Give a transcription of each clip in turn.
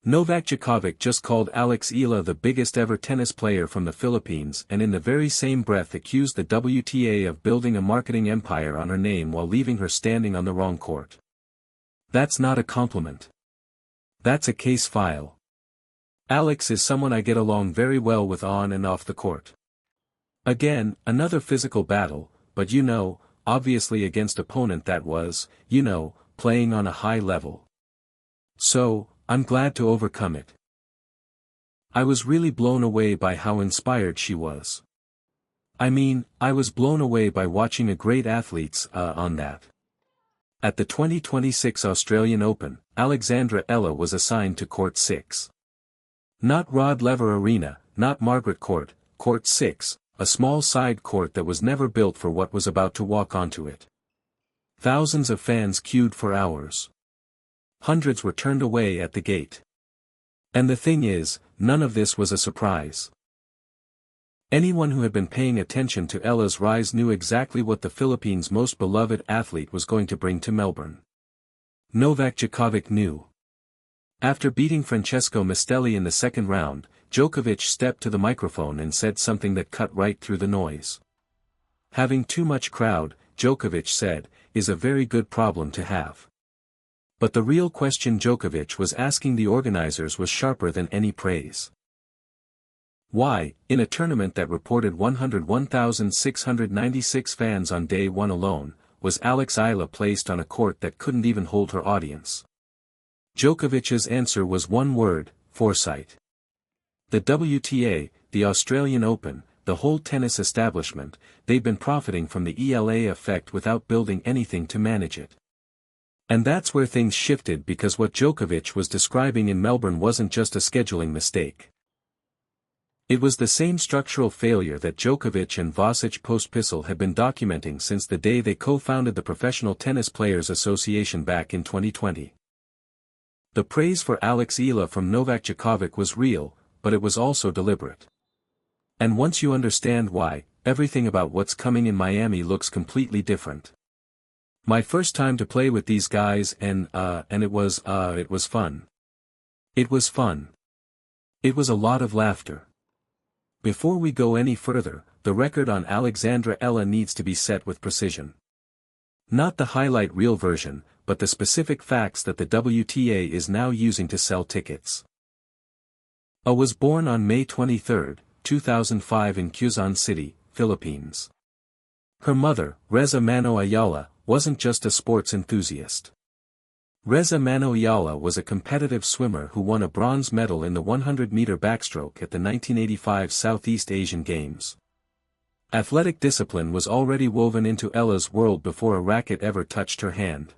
Novak Djokovic just called Alexandra Eala the biggest ever tennis player from the Philippines and in the very same breath accused the WTA of building a marketing empire on her name while leaving her standing on the wrong court. That's not a compliment. That's a case file. Alex is someone I get along very well with on and off the court. Again, another physical battle, but obviously against opponent that was, playing on a high level. So, I'm glad to overcome it. I was really blown away by how inspired she was. I was blown away by watching a great athletes on that. At the 2026 Australian Open, Alexandra Eala was assigned to Court 6. Not Rod Laver Arena, not Margaret Court, Court 6, a small side court that was never built for what was about to walk onto it. Thousands of fans queued for hours. Hundreds were turned away at the gate. And the thing is, none of this was a surprise. Anyone who had been paying attention to Eala's rise knew exactly what the Philippines' most beloved athlete was going to bring to Melbourne. Novak Djokovic knew. After beating Francesco Mistelli in the second round, Djokovic stepped to the microphone and said something that cut right through the noise. Having too much crowd, Djokovic said, is a very good problem to have. But the real question Djokovic was asking the organizers was sharper than any praise. Why, in a tournament that reported 101,696 fans on day one alone, was Alexandra Eala placed on a court that couldn't even hold her audience? Djokovic's answer was one word: foresight. The WTA, the Australian Open, the whole tennis establishment, they've been profiting from the ELA effect without building anything to manage it. And that's where things shifted, because what Djokovic was describing in Melbourne wasn't just a scheduling mistake. It was the same structural failure that Djokovic and Vasek Pospisil had been documenting since the day they co-founded the Professional Tennis Players Association back in 2020. The praise for Alexandra Eala from Novak Djokovic was real, but it was also deliberate. And once you understand why, everything about what's coming in Miami looks completely different. My first time to play with these guys and it was fun. It was fun. It was a lot of laughter. Before we go any further, the record on Alexandra Eala needs to be set with precision. Not the highlight reel version, but the specific facts that the WTA is now using to sell tickets. A was born on May 23, 2005 in Quezon City, Philippines. Her mother, Reza Mano Ayala, wasn't just a sports enthusiast. Reza Mano Ayala was a competitive swimmer who won a bronze medal in the 100-meter backstroke at the 1985 Southeast Asian Games. Athletic discipline was already woven into Eala's world before a racket ever touched her hand.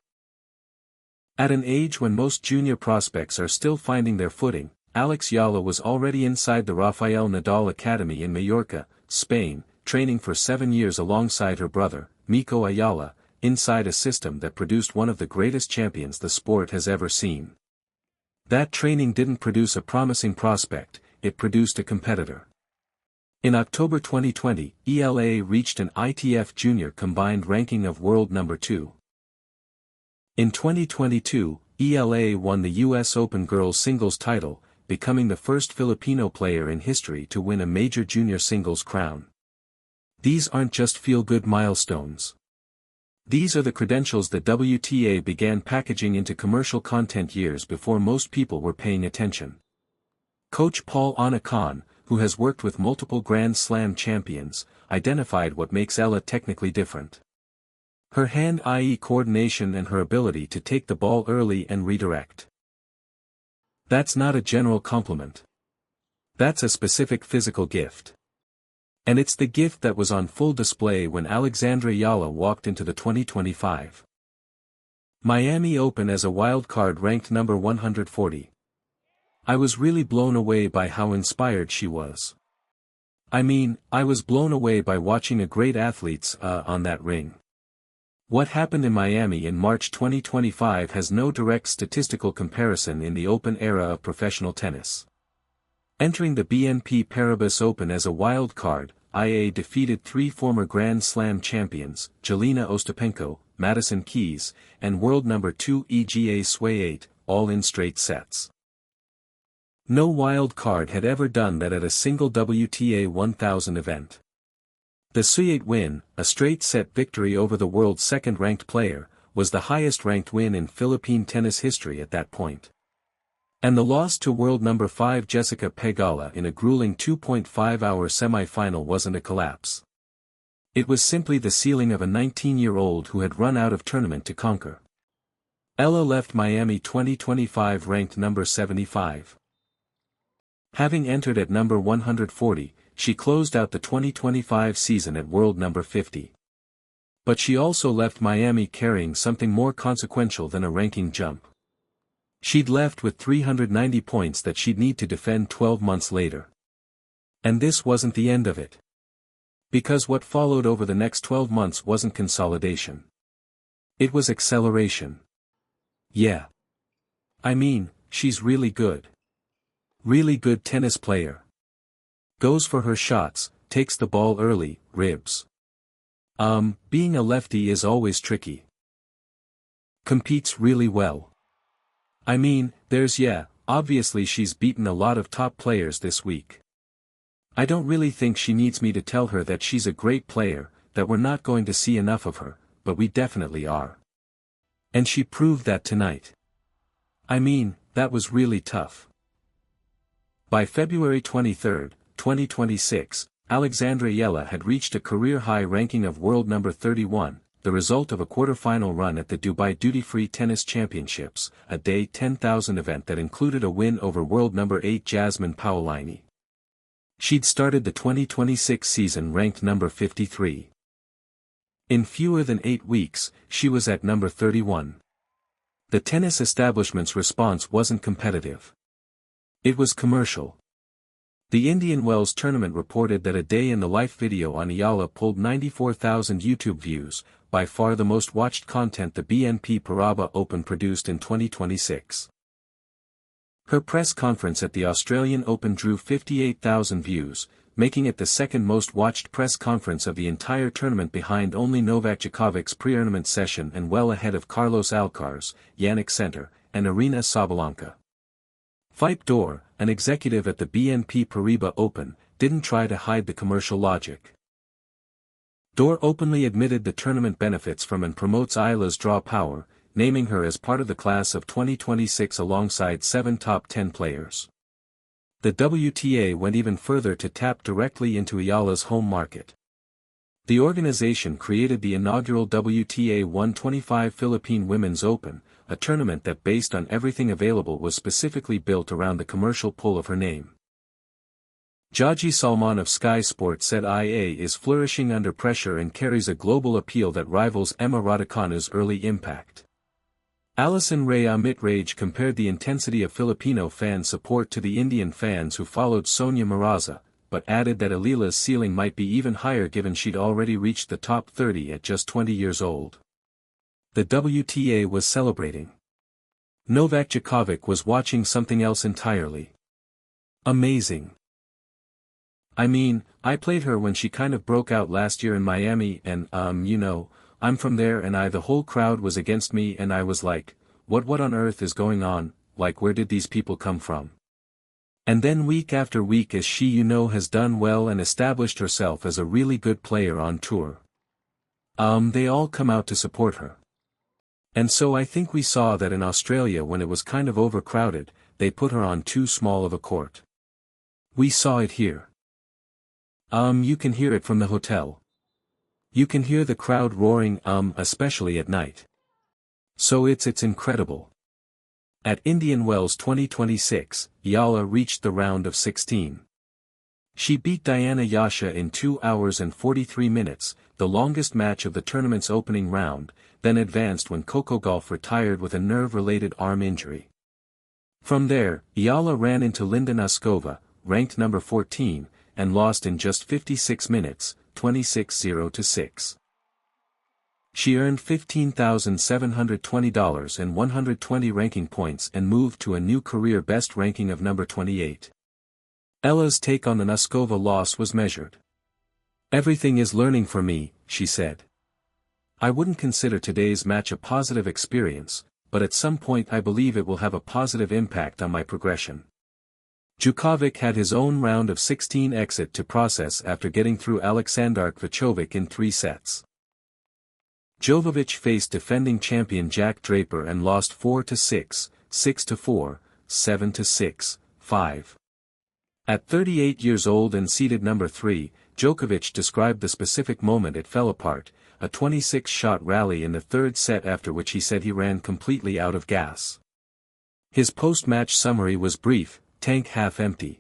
At an age when most junior prospects are still finding their footing, Alexandra Eala was already inside the Rafael Nadal Academy in Mallorca, Spain, training for 7 years alongside her brother, Miko Ayala, inside a system that produced one of the greatest champions the sport has ever seen. That training didn't produce a promising prospect, it produced a competitor. In October 2020, ELA reached an ITF Junior combined ranking of world number 2. In 2022, ELA won the US Open Girls Singles title, becoming the first Filipino player in history to win a major junior singles crown. These aren't just feel-good milestones. These are the credentials that WTA began packaging into commercial content years before most people were paying attention. Coach Paul Anakan, who has worked with multiple Grand Slam champions, identified what makes Eala technically different. Her hand-eye coordination and her ability to take the ball early and redirect. That's not a general compliment. That's a specific physical gift. And it's the gift that was on full display when Alexandra Eala walked into the 2025 Miami Open as a wild card ranked number 140. I was really blown away by how inspired she was. I was blown away by watching a great athletes on that ring. What happened in Miami in March 2025 has no direct statistical comparison in the Open era of professional tennis. Entering the BNP Paribas Open as a wild card, IA defeated 3 former Grand Slam champions, Jelena Ostapenko, Madison Keys, and world number 2 EGA Sway 8, all in straight sets. No wild card had ever done that at a single WTA 1000 event. The 3-8 win, a straight-set victory over the world's second-ranked player, was the highest-ranked win in Philippine tennis history at that point. And the loss to world number 5 Jessica Pegula in a grueling 2.5-hour semi-final wasn't a collapse. It was simply the ceiling of a 19-year-old who had run out of tournament to conquer. Eala left Miami 2025 ranked number 75. Having entered at number 140, she closed out the 2025 season at world number 50. But she also left Miami carrying something more consequential than a ranking jump. She'd left with 390 points that she'd need to defend 12 months later. And this wasn't the end of it. Because what followed over the next 12 months wasn't consolidation. It was acceleration. Yeah. I mean, she's really good. Really good tennis player. Goes for her shots, takes the ball early, ribs. Being a lefty is always tricky. Competes really well. I mean, obviously she's beaten a lot of top players this week. I don't really think she needs me to tell her that she's a great player, that we're not going to see enough of her, but we definitely are. And she proved that tonight. I mean, that was really tough. By February 23, 2026, Alexandra Eala had reached a career-high ranking of world number 31, the result of a quarter-final run at the Dubai Duty-Free Tennis Championships, a day 10,000 event that included a win over world number 8 Jasmine Paolini. She'd started the 2026 season ranked number 53. In fewer than 8 weeks, she was at number 31. The tennis establishment's response wasn't competitive. It was commercial. The Indian Wells tournament reported that a day in the life video on Eala pulled 94,000 YouTube views, by far the most watched content the BNP Paribas Open produced in 2026. Her press conference at the Australian Open drew 58,000 views, making it the second most watched press conference of the entire tournament behind only Novak Djokovic's pre-tournament session and well ahead of Carlos Alcaraz, Yannick Sinner, and Aryna Sabalenka. Philippe Dor, an executive at the BNP Paribas Open, didn't try to hide the commercial logic. Dor openly admitted the tournament benefits from and promotes Eala's draw power, naming her as part of the class of 2026 alongside 7 top 10 players. The WTA went even further to tap directly into Eala's home market. The organization created the inaugural WTA 125 Philippine Women's Open, a tournament that based on everything available was specifically built around the commercial pull of her name. Jaji Salman of Sky Sports said IA is flourishing under pressure and carries a global appeal that rivals Emma Raducanu's early impact. Alison Ray Mitrage compared the intensity of Filipino fan support to the Indian fans who followed Sonia Maraza, but added that Eala's ceiling might be even higher given she'd already reached the top 30 at just 20 years old. The WTA was celebrating. Novak Djokovic was watching something else entirely. Amazing. I mean, I played her when she kind of broke out last year in Miami and, I'm from there and the whole crowd was against me and I was like, what on earth is going on, like where did these people come from? And then week after week as she has done well and established herself as a really good player on tour. They all come out to support her. And so I think we saw that in Australia when it was kind of overcrowded, they put her on too small of a court. We saw it here. You can hear it from the hotel. You can hear the crowd roaring, especially at night. So it's incredible. At Indian Wells 2026, Eala reached the round of 16. She beat Diana Yasha in 2 hours and 43 minutes, the longest match of the tournament's opening round, then advanced when Coco Gauff retired with a nerve-related arm injury. From there, Eala ran into Linda Noskova, ranked number 14, and lost in just 56 minutes, 26-0-6. She earned $15,720 and 120 ranking points and moved to a new career best ranking of number 28. Eala's take on the Noskova loss was measured. "Everything is learning for me," she said. "I wouldn't consider today's match a positive experience, but at some point I believe it will have a positive impact on my progression. Djokovic had his own round of 16 exit to process after getting through Alexandra Eala in 3 sets. Djokovic faced defending champion Jack Draper and lost 4-6, 6-4, 7-6, 5. At 38 years old and seeded number 3, Djokovic described the specific moment it fell apart, a 26-shot rally in the 3rd set after which he said he ran completely out of gas. His post-match summary was brief, tank half empty.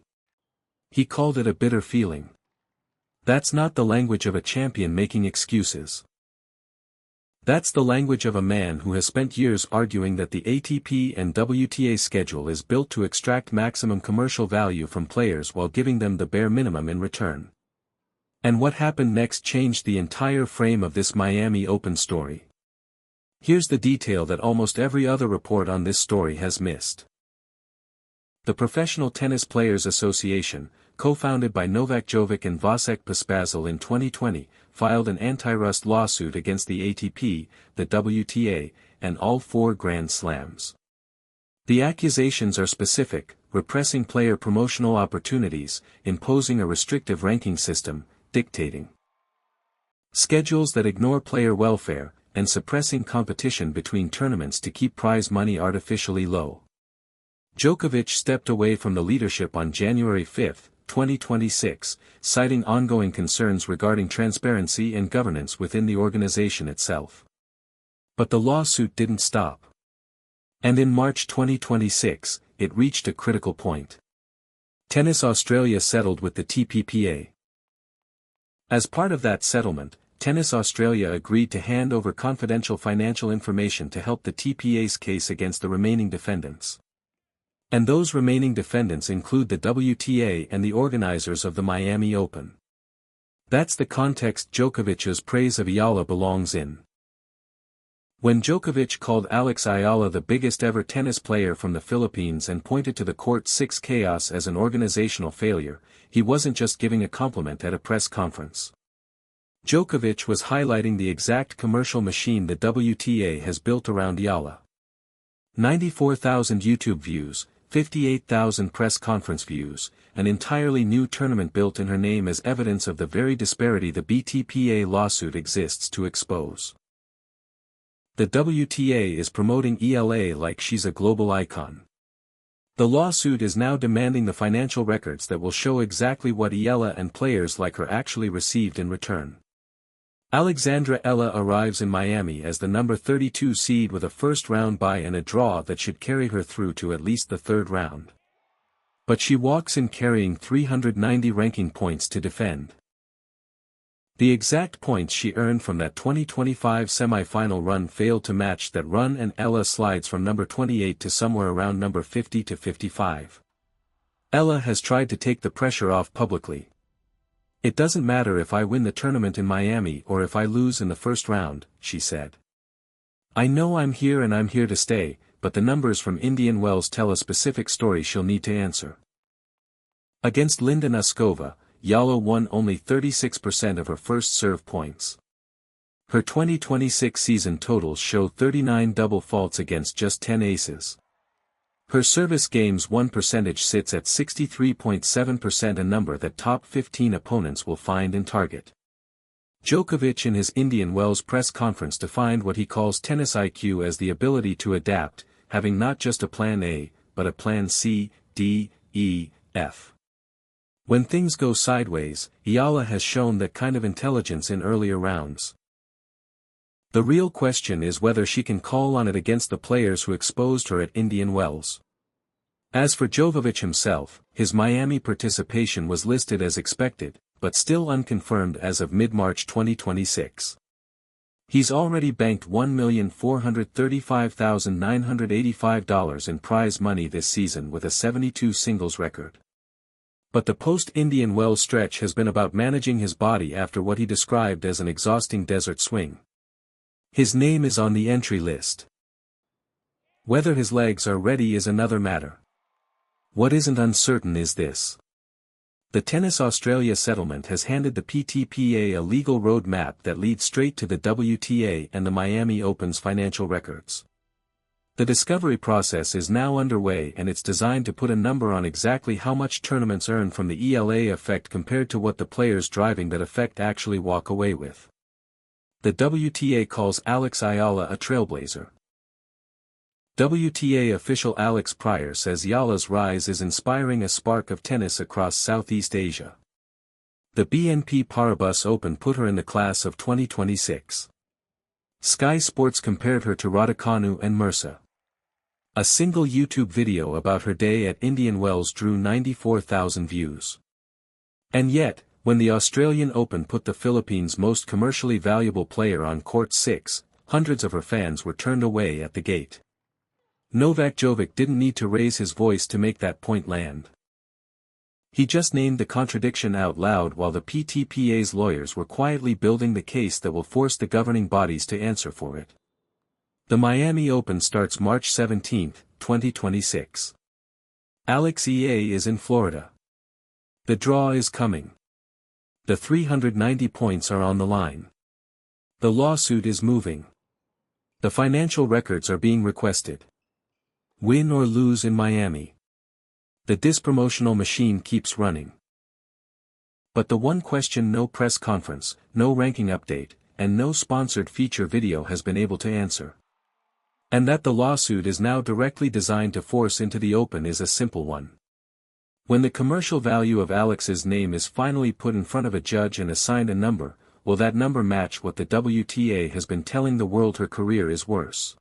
He called it a bitter feeling. That's not the language of a champion making excuses. That's the language of a man who has spent years arguing that the ATP and WTA schedule is built to extract maximum commercial value from players while giving them the bare minimum in return. And what happened next changed the entire frame of this Miami Open story. Here's the detail that almost every other report on this story has missed. The Professional Tennis Players Association, co-founded by Novak Djokovic and Vasek Pospisil in 2020, filed an anti-rust lawsuit against the ATP, the WTA, and all 4 Grand Slams. The accusations are specific: repressing player promotional opportunities, imposing a restrictive ranking system, dictating schedules that ignore player welfare, and suppressing competition between tournaments to keep prize money artificially low. Djokovic stepped away from the leadership on January 5, 2026, citing ongoing concerns regarding transparency and governance within the organization itself. But the lawsuit didn't stop. And in March 2026, it reached a critical point. Tennis Australia settled with the TPPA. As part of that settlement, Tennis Australia agreed to hand over confidential financial information to help the TPA's case against the remaining defendants. And those remaining defendants include the WTA and the organizers of the Miami Open. That's the context Djokovic's praise of Eala belongs in. When Djokovic called Alexandra Eala the biggest ever tennis player from the Philippines and pointed to the Court 6 chaos as an organizational failure, he wasn't just giving a compliment at a press conference. Djokovic was highlighting the exact commercial machine the WTA has built around Eala. 94,000 YouTube views, 58,000 press conference views, an entirely new tournament built in her name as evidence of the very disparity the BTPA lawsuit exists to expose. The WTA is promoting Eala like she's a global icon. The lawsuit is now demanding the financial records that will show exactly what Eala and players like her actually received in return. Alexandra Eala arrives in Miami as the number 32 seed with a first-round bye and a draw that should carry her through to at least the 3rd round. But she walks in carrying 390 ranking points to defend. The exact points she earned from that 2025 semi-final run failed to match that run, and Eala slides from number 28 to somewhere around number 50 to 55. Eala has tried to take the pressure off publicly. "It doesn't matter if I win the tournament in Miami or if I lose in the first round," she said. "I know I'm here and I'm here to stay, but the numbers from Indian Wells tell a specific story she'll need to answer." Against Linda Noskova, Eala won only 36% of her first serve points. Her 2026 season totals show 39 double faults against just 10 aces. Her service games won percentage sits at 63.7%, a number that top 15 opponents will find in target. Djokovic in his Indian Wells press conference defined what he calls tennis IQ as the ability to adapt, having not just a plan A, but a plan C, D, E, F. When things go sideways, Eala has shown that kind of intelligence in earlier rounds. The real question is whether she can call on it against the players who exposed her at Indian Wells. As for Djokovic himself, his Miami participation was listed as expected, but still unconfirmed as of mid-March 2026. He's already banked $1,435,985 in prize money this season with a 72 singles record. But the post-Indian Wells stretch has been about managing his body after what he described as an exhausting desert swing. His name is on the entry list. Whether his legs are ready is another matter. What isn't uncertain is this. The Tennis Australia settlement has handed the PTPA a legal road map that leads straight to the WTA and the Miami Open's financial records. The discovery process is now underway and it's designed to put a number on exactly how much tournaments earn from the ELA effect compared to what the players driving that effect actually walk away with. The WTA calls Alex Eala a trailblazer. WTA official Alex Pryor says Eala's rise is inspiring a spark of tennis across Southeast Asia. The BNP Paribas Open put her in the class of 2026. Sky Sports compared her to Raducanu and Mirza. A single YouTube video about her day at Indian Wells drew 94,000 views. And yet, when the Australian Open put the Philippines' most commercially valuable player on court 6, hundreds of her fans were turned away at the gate. Novak Djokovic didn't need to raise his voice to make that point land. He just named the contradiction out loud while the PTPA's lawyers were quietly building the case that will force the governing bodies to answer for it. The Miami Open starts March 17, 2026. Alex Eala is in Florida. The draw is coming. The 390 points are on the line. The lawsuit is moving. The financial records are being requested. Win or lose in Miami. The dispromotional machine keeps running. But the one question no press conference, no ranking update, and no sponsored feature video has been able to answer. And that the lawsuit is now directly designed to force into the Open is a simple one. When the commercial value of Alex's name is finally put in front of a judge and assigned a number, will that number match what the WTA has been telling the world her career is worth?